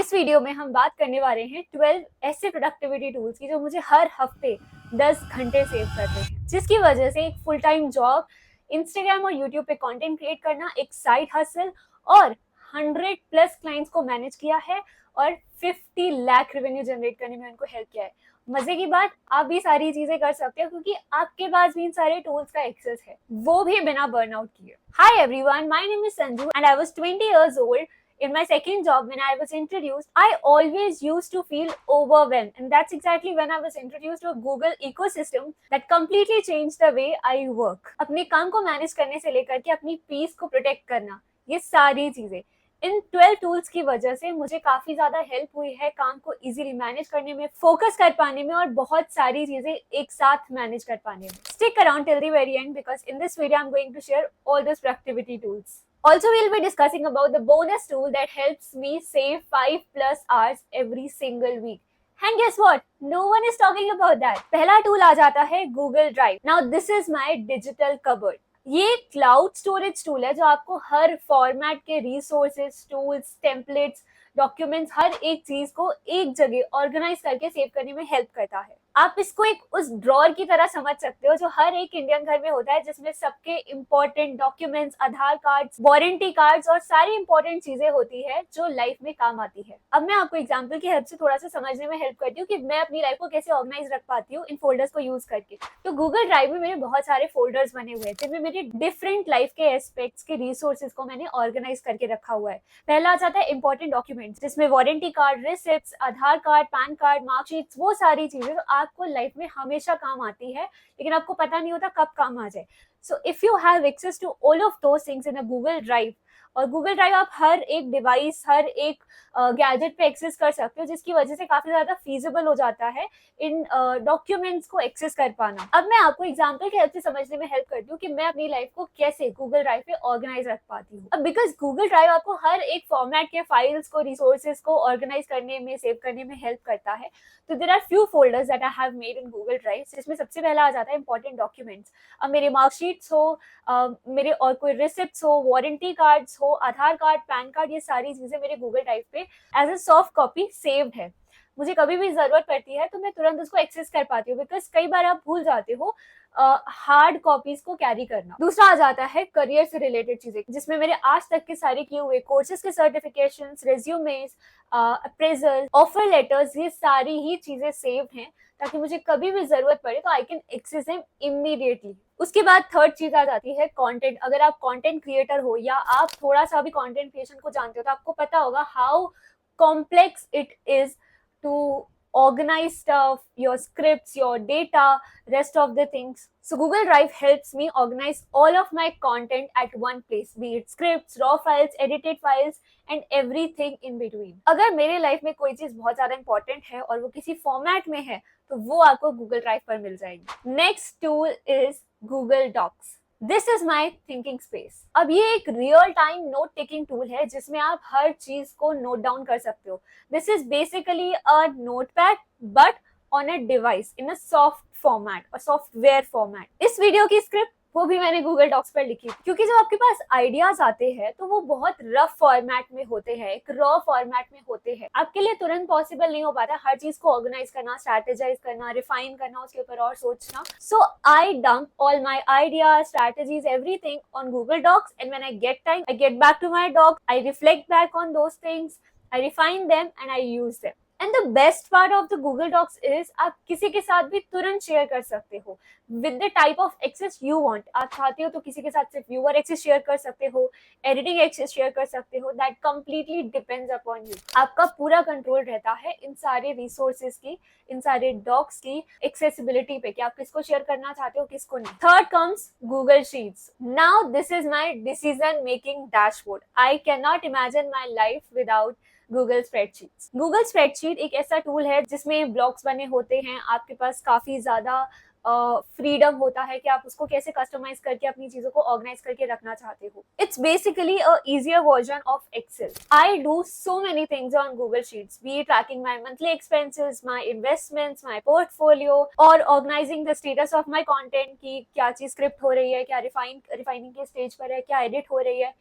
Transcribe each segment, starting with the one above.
इस वीडियो में हम बात करने वाले हैं 12 ऐसे प्रोडक्टिविटी टूल्स की जो मुझे हर हफ्ते 10 घंटे सेव करते हैं, जिसकी वजह से एक फुल टाइम जॉब, इंस्टाग्राम और यूट्यूब पे कंटेंट क्रिएट करना, एक साइड हसल और 100 प्लस क्लाइंट्स को मैनेज किया है और 50 लाख रेवेन्यू जनरेट करने में उनको हेल्प किया है। मजे की बात, आप भी सारी चीजें कर सकते हो क्योंकि आपके पास भी इन सारे टूल्स का एक्सेस है, वो भी बिना बर्नआउट किए। Hi everyone, my name is Sanju and I was 20 years old. In my second job, when I was introduced, I always used to feel overwhelmed, and that's exactly when I was introduced to a Google ecosystem that completely changed the way I work. अपने काम को manage करने से लेकर के अपनी piece को protect करना, ये सारी चीजें इन 12 टूल्स की वजह से मुझे काफी ज्यादा हेल्प हुई है काम को इजीली मैनेज करने में, फोकस कर पाने में और बहुत सारी चीजें एक साथ मैनेज कर पाने में। Stick around till the very end because in this video I'm going to share all those productivity tools. Also, we'll be discussing about the bonus tool that helps me save 5 plus hours every single week. And guess what? No one is talking about that. पहला tool आ जाता है Google Drive. Now this is my digital cupboard. ये cloud storage tool है जो आपको हर format के resources, tools, templates, documents, हर एक चीज को एक जगह ऑर्गेनाइज करके सेव करने में हेल्प करता है। आप इसको एक उस ड्रॉर की तरह समझ सकते हो जो हर एक इंडियन घर में होता है, जिसमें सबके इंपॉर्टेंट डॉक्यूमेंट्स, आधार कार्ड्स, वारंटी कार्ड्स और सारी इंपॉर्टेंट चीजें होती है जो लाइफ में काम आती है। अब मैं आपको एग्जांपल की हेल्प से थोड़ा सा समझने में हेल्प करती हूँ कि मैं अपनी लाइफ को कैसे ऑर्गेनाइज रख पाती हूँ इन फोल्डर्स को यूज करके। तो गूगल ड्राइव में मेरे बहुत सारे फोल्डर्स बने हुए हैं जिनमें मेरे डिफरेंट लाइफ के एस्पेक्ट्स के रिसोर्सेज को मैंने ऑर्गेनाइज करके रखा हुआ है। पहला आ जाता है इंपॉर्टेंट डॉक्यूमेंट्स, जिसमें वारंटी कार्ड, रिसिप्ट्स, आधार कार्ड, पैन कार्ड, मार्कशीट्स, वो सारी चीजें जो आपको लाइफ में हमेशा काम आती है लेकिन आपको पता नहीं होता कब काम आ जाए। So if you have access to all of those things in a Google Drive, और गूगल ड्राइव आप हर एक डिवाइस, हर एक गैजेट पे एक्सेस कर सकते हो, जिसकी वजह से काफी ज्यादा फीजिबल हो जाता है इन डॉक्यूमेंट्स को एक्सेस कर पाना। अब मैं आपको एग्जांपल की हेल्प से समझने में हेल्प करती हूँ कि मैं अपनी लाइफ को कैसे गूगल ड्राइव पे ऑर्गेनाइज रख पाती हूँ। अब बिकॉज गूगल ड्राइव आपको हर एक फॉर्मेट के फाइल्स को, रिसोर्सेज को ऑर्गेनाइज करने में, सेव करने में हेल्प करता है। तो there are few folders that I have made in Google Drive, जिसमें सबसे पहला आ जाता है इंपॉर्टेंट डॉक्यूमेंट्स। अब मेरे मार्कशीट्स हो, मेरे और कोई रिसिप्ट्स हो, वारंटी कार्ड्स हो, आधार कार्ड, पैन कार्ड, ये सारी चीजें मेरे गूगल ड्राइव पे as a soft copy saved है। मुझे कभी भी जरूरत पड़ती है तो मैं तुरंत उसको एक्सेस कर पाती हूँ, बिकॉज कई बार आप भूल जाते हो हार्ड कॉपीज को कैरी करना। दूसरा आ जाता है करियर से रिलेटेड चीजें, जिसमें मेरे आज तक के सारे किए हुए कोर्सेज के certifications, resumes, appraisal, offer letters, ये सारी ही चीजें सेव्ड हैं ताकि मुझे कभी भी जरूरत पड़े तो I can access them immediately. उसके बाद थर्ड चीज आ जाती है कंटेंट। अगर आप कंटेंट क्रिएटर हो या आप थोड़ा सा भी कंटेंट क्रिएशन को जानते हो तो आपको पता होगा how complex it is to organize stuff, your scripts, your data, rest of the things. So Google Drive helps me organize all of my content at one place, be it scripts, raw files, edited files and everything in between. अगर मेरे life में कोई चीज बहुत ज्यादा important है और वो किसी फॉर्मेट में है तो वो आपको गूगल ड्राइव पर मिल जाएगी। Next tool is Google Docs. This is my thinking space. अब ये एक real time note taking tool है जिसमें आप हर चीज को नोट डाउन कर सकते हो। This is basically a notepad but on a device in a soft format और सॉफ्टवेयर फॉर्मेट। इस वीडियो की स्क्रिप्ट वो भी मैंने गूगल डॉक्स पर लिखी, क्योंकि जब आपके पास आइडियाज आते हैं तो वो बहुत रफ फॉर्मेट में होते हैं, एक रॉ फॉर्मेट में होते हैं। आपके लिए तुरंत पॉसिबल नहीं हो पाता हर चीज को ऑर्गेनाइज करना, स्ट्रैटेजाइज करना, रिफाइन करना, उसके ऊपर और सोचना। So I dump all my ideas, strategies, everything on Google Docs, and when I get time I get back to my docs, I reflect back on those things, I refine them and I use them. And the best part of the Google Docs is आप किसी के साथ भी तुरंत share कर सकते हो with the type of access you want. आप चाहते हो तो किसी के साथ सिर्फ व्यूअर एक्सेस शेयर कर सकते हो, एडिटिंग एक्सेस शेयर कर सकते हो, that completely depends upon you. आपका पूरा कंट्रोल रहता है इन सारे रिसोर्सेज की, इन सारे डॉक्स की एक्सेसिबिलिटी पे कि आप किसको शेयर करना चाहते हो, किसको नहीं। Third comes Google sheets. Now this is my decision making dashboard. I can not imagine my life without Google spreadsheets. Google spreadsheet एक ऐसा टूल है जिसमें ब्लॉक्स बने होते हैं, आपके पास काफी ज्यादा फ्रीडम होता है कि आप उसको कैसे कस्टमाइज करके अपनी चीजों को ऑर्गेनाइज करके रखना चाहते हो। It's basically a easier version of Excel. I do so many things on Google Sheets, be tracking my monthly expenses, my investments, my portfolio, और organising the status of my content की क्या चीज script हो रही है, क्या refining के stage पर है, क्या एडिट हो रही है,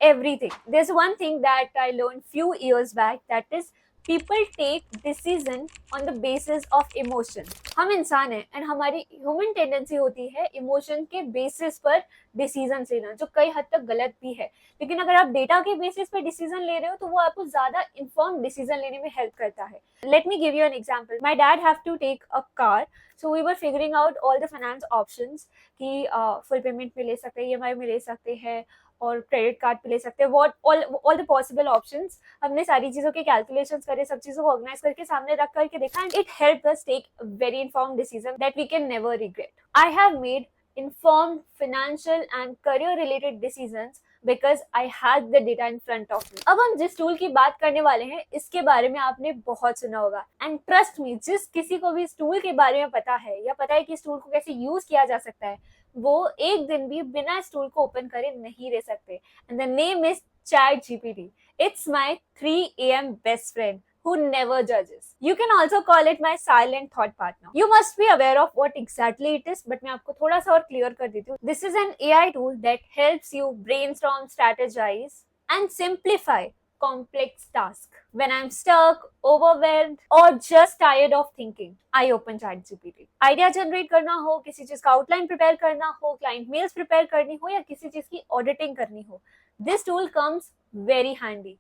everything. There's one thing that I learned few years back, that is people take decision on the basis of emotion. हम इंसान हैं एंड हमारी ह्यूमन टेंडेंसी होती है इमोशन के बेसिस पर डिसीजन लेना, जो कई हद तक गलत भी है। लेकिन अगर आप डेटा के बेसिस पर डिसीजन ले रहे हो तो वो आपको ज्यादा इन्फॉर्म डिसीजन लेने में हेल्प करता है। Let me give you an example. My dad have to take a car, so we were figuring out all the finance options कि फुल पेमेंट में ले सकते हैं, ईएमआई में ले सकते हैं और क्रेडिट कार्ड पे ले सकते हैं, what all the possible options. हमने सारी चीजों के कैलकुलेशंस करे, सब चीजों को ऑर्गेनाइज करके सामने रख करके देखा and it help us take very informed decision that we can never regret. I have made informed financial and career related decisions because I had the data in front of me। अब हम जिस tool की बात करने वाले हैं इसके बारे में आपने बहुत सुना होगा एंड ट्रस्ट मी, जिस किसी को भी इस टूल के बारे में पता है या पता है कि इस टूल को कैसे यूज किया जा सकता है, वो एक दिन भी बिना इस टूल को ओपन करे नहीं रह सकते। And the name is ChatGPT। It's my 3 AM best friend who never judges। You can also call it my silent thought partner। You must be aware of what exactly it is, but मैं आपको थोड़ा सा और clear कर देती हूँ। This is an AI tool that helps you brainstorm, strategize and simplify complex tasks। When I'm stuck, overwhelmed or just tired of thinking, I open ChatGPT। Idea generate करना हो, किसी चीज का आउटलाइन प्रिपेयर करना हो, क्लाइंट मेल्स प्रिपेयर करनी हो या किसी चीज की ऑडिटिंग करनी हो, this tool comes very handy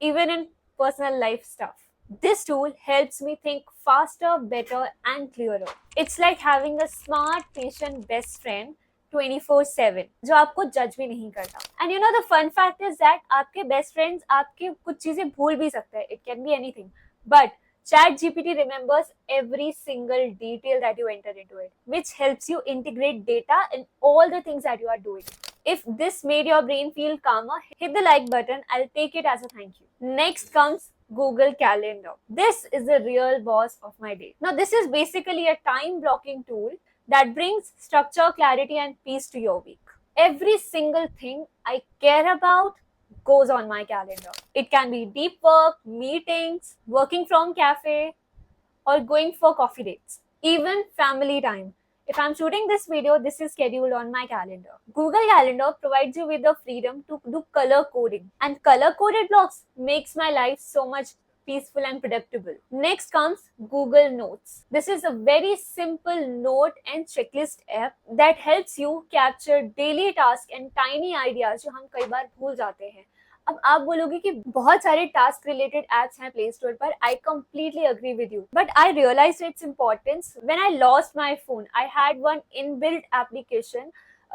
even in personal life stuff। This tool helps me think faster, better and clearer। It's like having a smart, patient best friend 24/7 जो आपको जज भी नहीं करता। And you know the fun fact is that आपके best friends आपके कुछ चीजें भूल भी सकते हैं, it can be anything, but ChatGPT remembers every single detail that you enter into it, which helps you integrate data in all the things that you are doing। If this made your brain feel calmer, hit the like button, I'll take it as a thank you। Next comes Google Calendar। This is the real boss of my day। Now this is basically a time blocking tool that brings structure, clarity and peace to your week। Every single thing I care about goes on my calendar। It can be deep work, meetings, working from cafe or going for coffee dates, even family time। If I'm shooting this video, this is scheduled on my calendar। Google Calendar provides you with the freedom to do color coding, and color coded blocks makes my life so much peaceful and predictable। Next comes Google Notes। This is a very simple note and checklist app that helps you capture daily tasks and tiny ideas जो हम कई बार भूल जाते हैं। अब आप बोलोगे कि बहुत सारे टास्क रिलेटेड एप्स हैं प्ले स्टोर पर, I completely agree with you, but I realise its importance when I lost my phone. I had one inbuilt application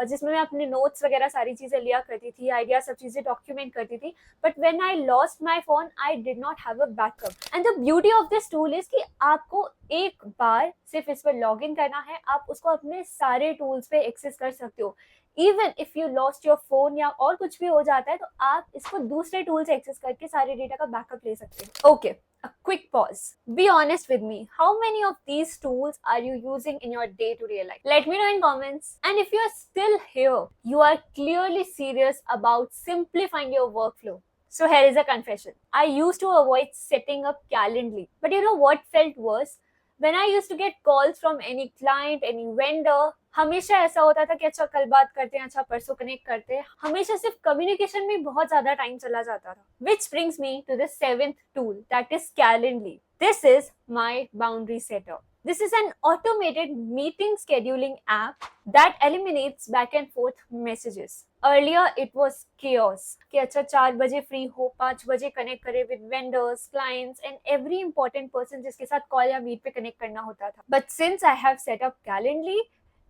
जिसमें मैं अपने नोट्स वगैरह सारी चीजें लिया करती थी, आइडिया सब चीजें डॉक्यूमेंट करती थी, but when I lost my phone I did not have a backup. And the beauty of this tool is कि आपको एक बार सिर्फ इस पर लॉग इन करना है, आप उसको अपने सारे टूल्स पे एक्सेस कर सकते हो। Even if you lost your phone या और कुछ भी हो जाता है तो आप इसको दूसरे टूल से एक्सेस करके सारे डेटा का बैकअप ले सकते हैं। Okay, a quick pause। Be honest with me, how many of these tools are you using in your day-to-day life? Let me know in comments। And if you are still here, you are clearly serious about simplifying your workflow। So here is a confession। I used to avoid setting up Calendly, but you know what felt worse? When I used to get calls from any client, any vendor, हमेशा ऐसा होता था कि अच्छा कल बात करते हैं, अच्छा परसों कनेक्ट करते हैं, हमेशा सिर्फ कम्युनिकेशन में बहुत ज्यादा टाइम चला जाता था। Which brings me to the 7th tool, that is Calendly। This is my boundary setter। This is an automated meeting scheduling app that eliminates back and forth messages। Earlier it was chaos कि अच्छा 4 बजे free हो, 5 बजे connect करे with vendors, clients and every important person जिसके साथ call या meet पे कनेक्ट करना होता था। But since I have set up Calendly,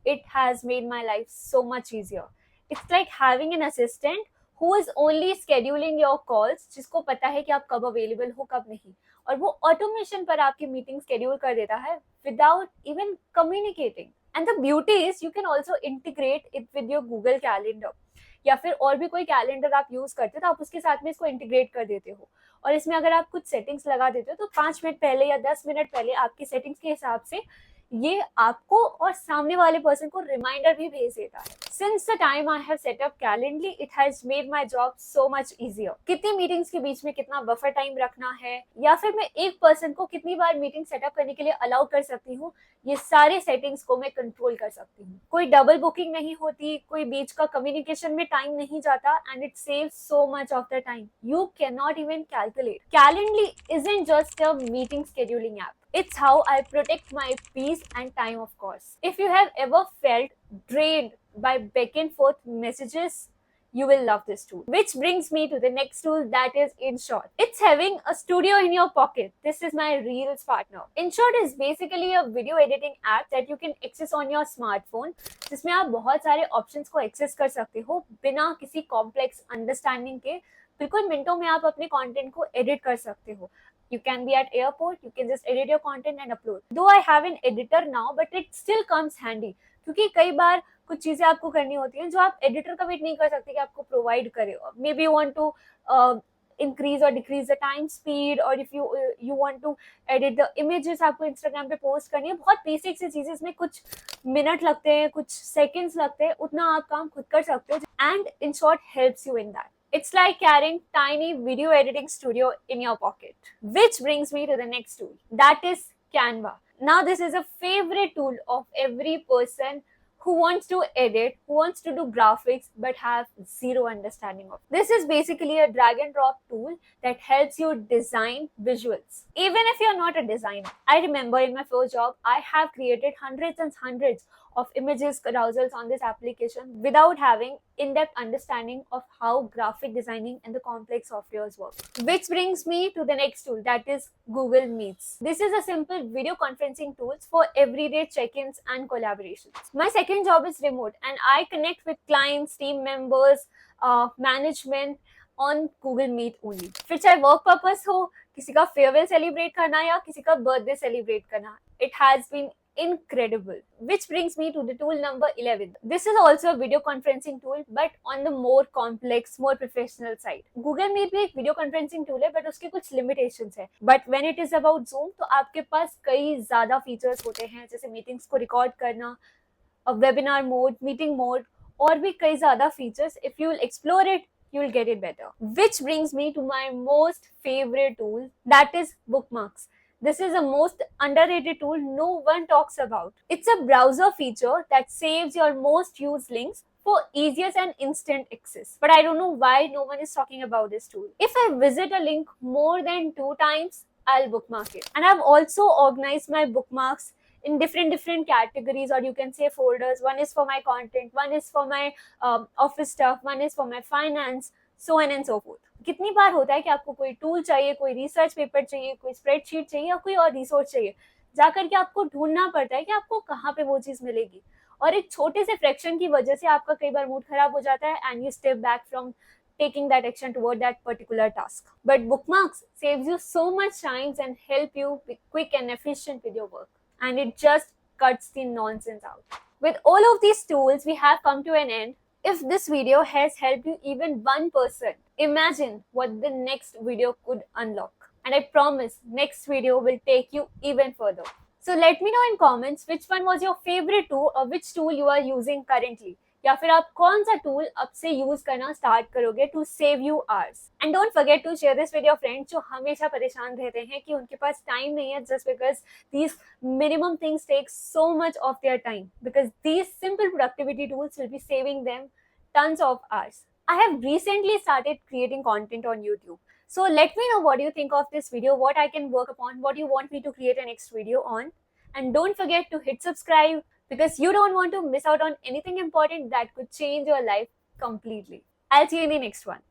it has made my life so much easier। It's like having an assistant who is only scheduling your calls, जिसको पता है कि आप कब अवेलेबल हो कब नहीं, और वो ऑटोमेशन पर आपकी मीटिंग शेड्यूल कर देता है without even communicating. And the beauty is you can also integrate it with your Google calendar, या फिर और भी कोई कैलेंडर आप यूज करते हो तो आप उसके साथ में इसको इंटीग्रेट कर देते हो। और इसमें अगर आप कुछ सेटिंग्स लगा देते हो तो 5 मिनट पहले या 10 मिनट पहले आपकी सेटिंग्स के हिसाब से ये आपको और सामने वाले पर्सन को रिमाइंडर भी भेज देता है। Since the time I have set up Calendly, it has made my job so much easier. कितनी मीटिंग्स के बीच में कितना बफर टाइम रखना है, या फिर मैं एक पर्सन को कितनी बार मीटिंग सेटअप करने के लिए अलाउ कर सकती हूँ, ये सारे सेटिंग्स को मैं कंट्रोल कर सकती हूँ। कोई डबल बुकिंग नहीं होती, कोई बीच का कम्युनिकेशन में टाइम नहीं जाता, and it saves so much of the time you can not even calculate. Calendly isn't just a meeting scheduling app. It's how I protect my peace and time, of course. If you have ever felt drained by back and forth messages, you will love this tool. Which brings me to the next tool, that is InShot. It's having a studio in your pocket. This is my Reels partner. InShot is basically a video editing app that you can access on your smartphone, जिसमें आप बहुत सारे options को access कर सकते हो बिना किसी कॉम्प्लेक्स अंडरस्टैंडिंग के। बिल्कुल मिनटों में आप अपने कंटेंट को एडिट कर सकते हो। You can be at airport, you can just edit your content and upload. Though I have an editor now, but it still comes handy. क्योंकि कई बार कुछ चीजें आपको करनी होती हैं जो आप एडिटर का वेट नहीं कर सकते कि आपको प्रोवाइड करे। Maybe you want to increase or decrease the time speed, or if you want to edit the images आपको Instagram पे पोस्ट करनी है, बहुत बेसिक सी चीजें, इसमें कुछ मिनट लगते हैं, कुछ सेकंड्स लगते हैं, उतना आप काम खुद कर सकते हो, and InShot helps you in that. It's like carrying tiny video editing studio in your pocket. Which brings me to the next tool, that is Canva. Now this is a favorite tool of every person who wants to edit, who wants to do graphics but have zero understanding of. This is basically a drag and drop tool that helps you design visuals. Even if you're not a designer, I remember in my first job, I have created hundreds and hundreds of images carousels on this application without having in-depth understanding of how graphic designing and the complex softwares work. Which brings me to the next tool, that is Google Meets. This is a simple video conferencing tool for everyday check-ins and collaborations. My second job is remote and I connect with clients, team members, management on Google Meet only. फिर चाहे work purpose हो, किसी का farewell celebrate करना या किसी का birthday celebrate करना, it has been incredible. Which brings me to the tool number 11. This is also a video conferencing tool but on the more complex, more professional side. Google Meet भी एक video conferencing tool है but उसके कुछ limitations है. But when it is about Zoom, तो आपके पास कई ज़्यादा features होते हैं, जैसे meetings को record करना, webinar mode, meeting mode, और भी कई ज़्यादा features. If you will explore it, you will get it better. Which brings me to my most favorite tool, that is bookmarks. This is the most underrated tool no one talks about. It's a browser feature that saves your most used links for easiest and instant access. But I don't know why no one is talking about this tool. If I visit a link more than 2 times, I'll bookmark it. And I've also organized my bookmarks in different categories, or you can say folders. One is for my content, one is for my office stuff, one is for my finance, so on and so forth. कितनी बार होता है कि आपको कोई tool चाहिए, कोई research paper चाहिए, कोई स्प्रेडशीट चाहिए या कोई और रिसोर्स चाहिए, जाकर के आपको ढूंढना पड़ता है कि आपको कहाँ पे वो चीज़ मिलेगी, और एक छोटे से फ्रैक्शन की वजह से आपका कई बार मूड खराब हो जाता है and you step back from taking that action toward that particular task. But bookmarks saves you so much time and help you be quick and efficient with your work. And it just cuts the nonsense out. With all of these tools, we have come to an end. If this video has helped you even one person, imagine what the next video could unlock. And I promise next video will take you even further. So let me know in comments which one was your favorite tool or which tool you are using currently. या फिर आप कौन सा tool अब से use करना start करोगे to save you hours. And don't forget to share this with your friends जो हमेशा परेशान रहते हैं कि उनके पास टाइम नहीं है, just because these minimum things take so much of their time, because these simple productivity tools will be saving them tons of hours. I have recently started creating content on YouTube. So let me know what you think of this video, what I can work upon, what you want me to create a next video on. And don't forget to hit subscribe because you don't want to miss out on anything important that could change your life completely. I'll see you in the next one.